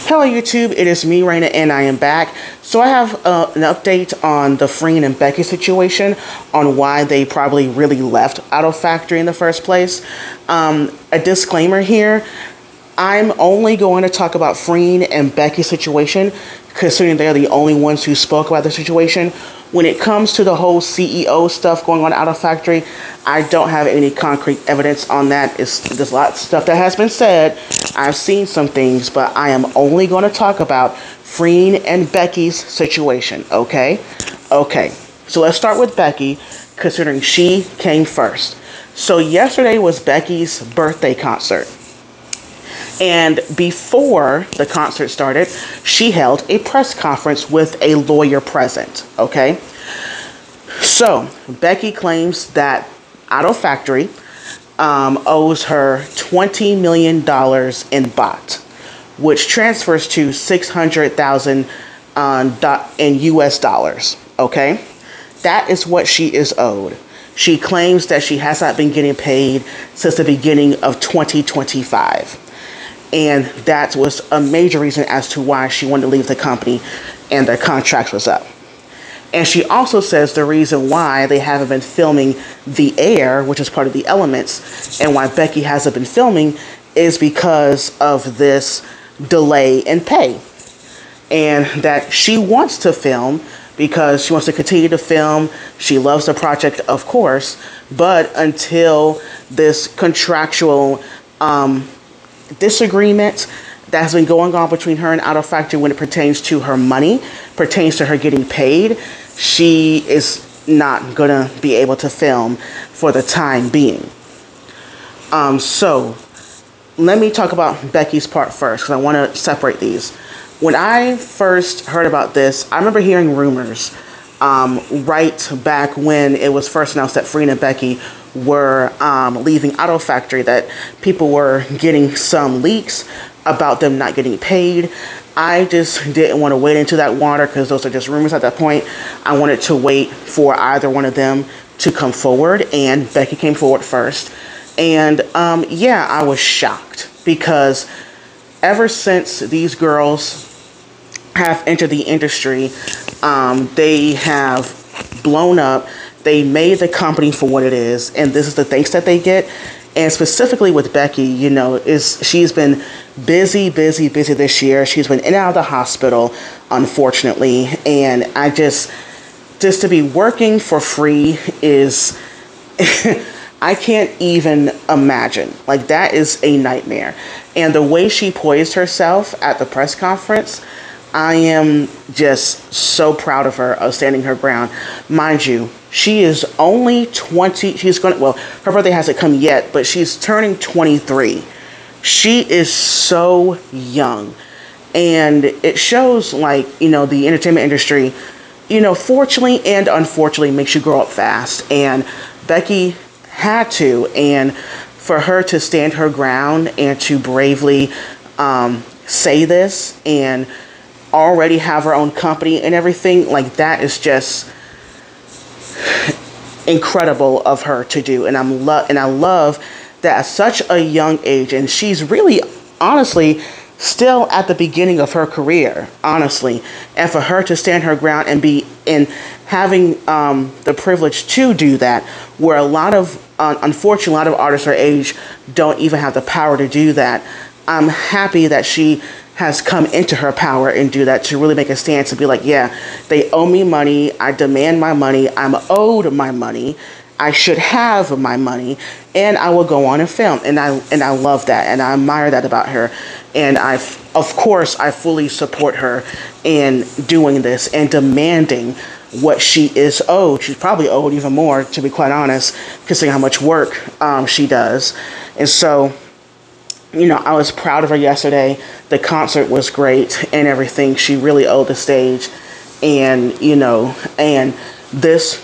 Hello YouTube, it is me, Raina, and I am back. So I have an update on the Freen and Becky situation, on why they probably really left Auto Factory in the first place. A disclaimer here, I'm only going to talk about Freen and Becky's situation, considering they're the only ones who spoke about the situation. When it comes to the whole CEO stuff going on at Auto Factory, I don't have any concrete evidence on that. There's a lot of stuff that has been said. I've seen some things, but I am only going to talk about Freen and Becky's situation, okay? Okay, so let's start with Becky, considering she came first. So yesterday was Becky's birthday concert. And before the concert started, she held a press conference with a lawyer present, okay? So, Becky claims that Auto Factory owes her $20 million in bot, which transfers to $600,000 in US dollars, okay? That is what she is owed. She claims that she has not been getting paid since the beginning of 2025. And that was a major reason as to why she wanted to leave the company and their contract was up. And she also says the reason why they haven't been filming The Air, which is part of The Elements, and why Becky hasn't been filming is because of this delay in pay. And that she wants to film because she wants to continue to film. She loves the project, of course, but until this contractual disagreement that has been going on between her and Auto Factory when it pertains to her money, pertains to her getting paid, she is not gonna be able to film for the time being. So let me talk about Becky's part first, because I want to separate these. When I first heard about this, I remember hearing rumors right back when it was first announced that Freen and Becky were leaving Auto Factory, that people were getting some leaks about them not getting paid. I just didn't want to wade into that water because those are just rumors at that point. I wanted to wait for either one of them to come forward, and Becky came forward first. And yeah, I was shocked because ever since these girls have entered the industry, they have blown up. They made the company for what it is, and this is the thanks that they get. And specifically with Becky, you know, she's been busy this year. She's been in and out of the hospital, unfortunately, and I just to be working for free is I can't even imagine. Like, that is a nightmare. And the way she poised herself at the press conference, I am just so proud of her, of standing her ground. Mind you, she is only 20. Her birthday hasn't come yet, but she's turning 23. She is so young. And it shows, like, you know, the entertainment industry, you know, fortunately and unfortunately makes you grow up fast. And Becky had to. And for her to stand her ground and to bravely say this and already have her own company and everything, like, that is just incredible of her to do. And I love that at such a young age, and she's really honestly still at the beginning of her career, honestly, and for her to stand her ground and be in having the privilege to do that, where unfortunately a lot of artists her age don't even have the power to do that. I'm happy that she has come into her power and do that, to really make a stance and be like, yeah, they owe me money. I demand my money. I'm owed my money. I should have my money, and I will go on and film. And I love that, and I admire that about her. And of course, I fully support her in doing this and demanding what she is owed. She's probably owed even more, to be quite honest, considering how much work she does. And so, you know, I was proud of her yesterday. The concert was great and everything. She really owed the stage. And, you know, and this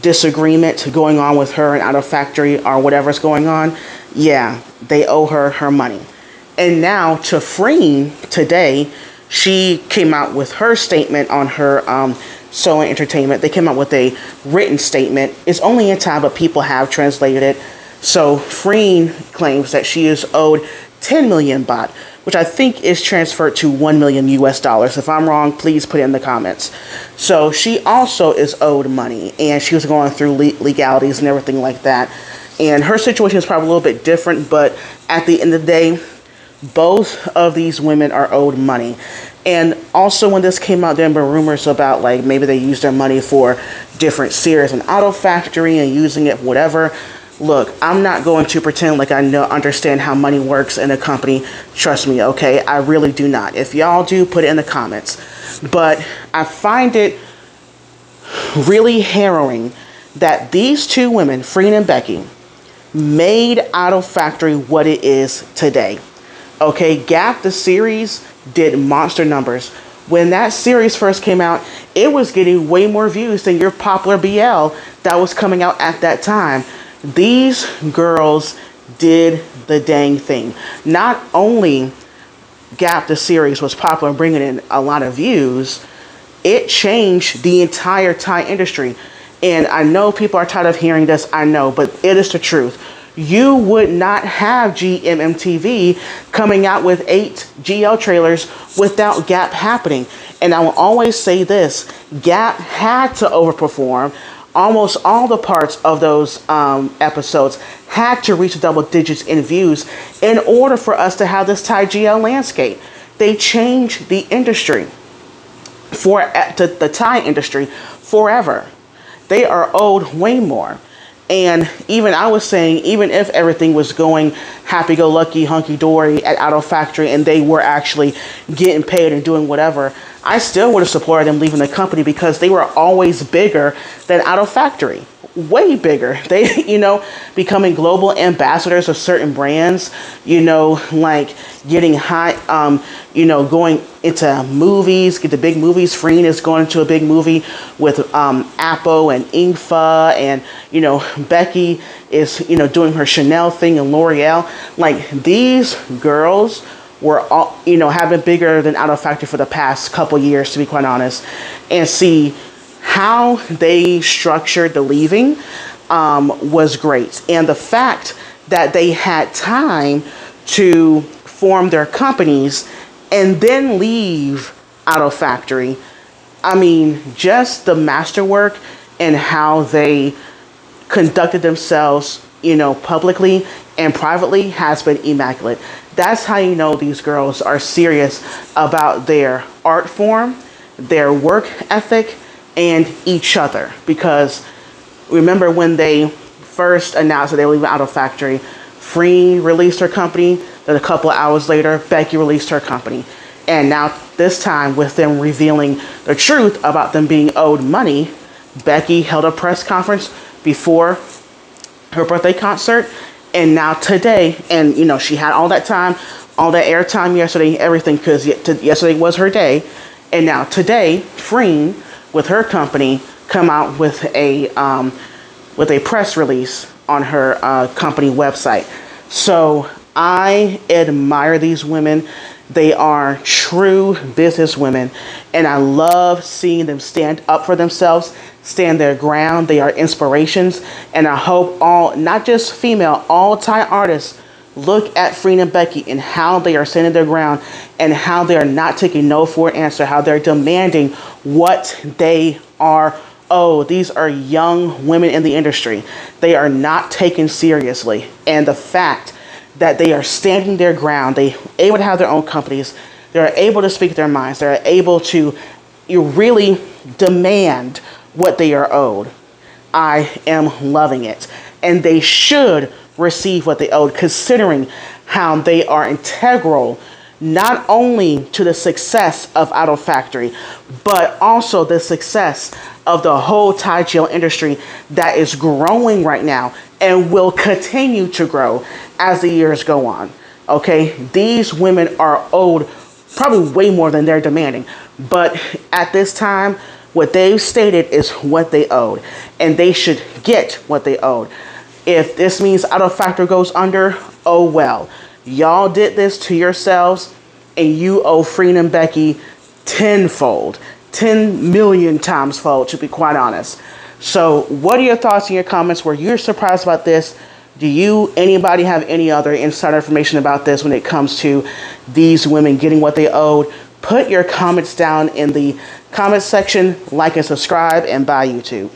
disagreement going on with her and Auto Factory or whatever's going on, yeah, they owe her money. And now to Freen today, she came out with her statement on her Solo Entertainment. They came out with a written statement. It's only in time, but people have translated it. So Freen claims that she is owed 10 million baht, which I think is transferred to 1 million US dollars. If I'm wrong, please put it in the comments. So she also is owed money, and she was going through legalities and everything like that. And her situation is probably a little bit different, but at the end of the day, both of these women are owed money. And also, when this came out, there were rumors about like maybe they used their money for different series and Auto Factory and using it whatever. Look, I'm not going to pretend like I understand how money works in a company. Trust me, okay? I really do not. If y'all do, put it in the comments. But I find it really harrowing that these two women, FreenBecky, made Auto Factory what it is today. Okay, Gap, the series, did monster numbers. When that series first came out, it was getting way more views than your popular BL that was coming out at that time. These girls did the dang thing. Not only Gap, the series, was popular and bringing in a lot of views, it changed the entire Thai industry. And I know people are tired of hearing this, I know, but it is the truth. You would not have GMMTV coming out with 8 GL trailers without Gap happening. And I will always say this, Gap had to overperform. Almost all the parts of those episodes had to reach double digits in views in order for us to have this Thai GL landscape. They changed the industry, the Thai industry, forever. They are owed way more. And even I was saying, even if everything was going happy-go-lucky, hunky-dory at Auto Factory and they were actually getting paid and doing whatever, I still would have supported them leaving the company because they were always bigger than Auto Factory. Way bigger. They, becoming global ambassadors of certain brands, like getting high, going into movies, get the big movies. Freen is going into a big movie with Appo and Ingfa, and, Becky is, doing her Chanel thing and L'Oreal. Like, these girls were all, have been bigger than Auto Factory for the past couple years, to be quite honest. And see, how they structured the leaving was great. And the fact that they had time to form their companies and then leave Auto Factory, I mean, just the masterwork and how they conducted themselves, publicly and privately has been immaculate. That's how you know these girls are serious about their art form, their work ethic, and each other. Because remember when they first announced that they were leaving Auto Factory, Free released her company, then a couple of hours later, Becky released her company. And now this time, with them revealing the truth about them being owed money, Becky held a press conference before her birthday concert. And now today, and she had all that time, all that airtime yesterday, everything, because yesterday was her day. And now today, Freen, with her company, come out with a press release on her company website. So I admire these women. They are true business women, and I love seeing them stand up for themselves, stand their ground. They are inspirations, and I hope all, not just female, all Thai artists look at FreenBecky and how they are standing their ground and how they are not taking no for an answer, how they're demanding what they are owed. These are young women in the industry. They are not taken seriously, and the fact that they are standing their ground, they are able to have their own companies, they're able to speak their minds, they're able to really demand what they are owed. I am loving it. And they should receive what they owed, considering how they are integral not only to the success of Auto Factory, but also the success of the whole Thai jail industry that is growing right now and will continue to grow as the years go on. Okay, these women are owed probably way more than they're demanding, but at this time, what they've stated is what they owed, and they should get what they owed. If this means Auto Factory goes under, oh well. Y'all did this to yourselves, and you owe FreenBecky tenfold, 10 million times fold, to be quite honest. So what are your thoughts in your comments? Were you surprised about this? Anybody have any other insider information about this when it comes to these women getting what they owed? Put your comments down in the comment section, like and subscribe, and bye YouTube.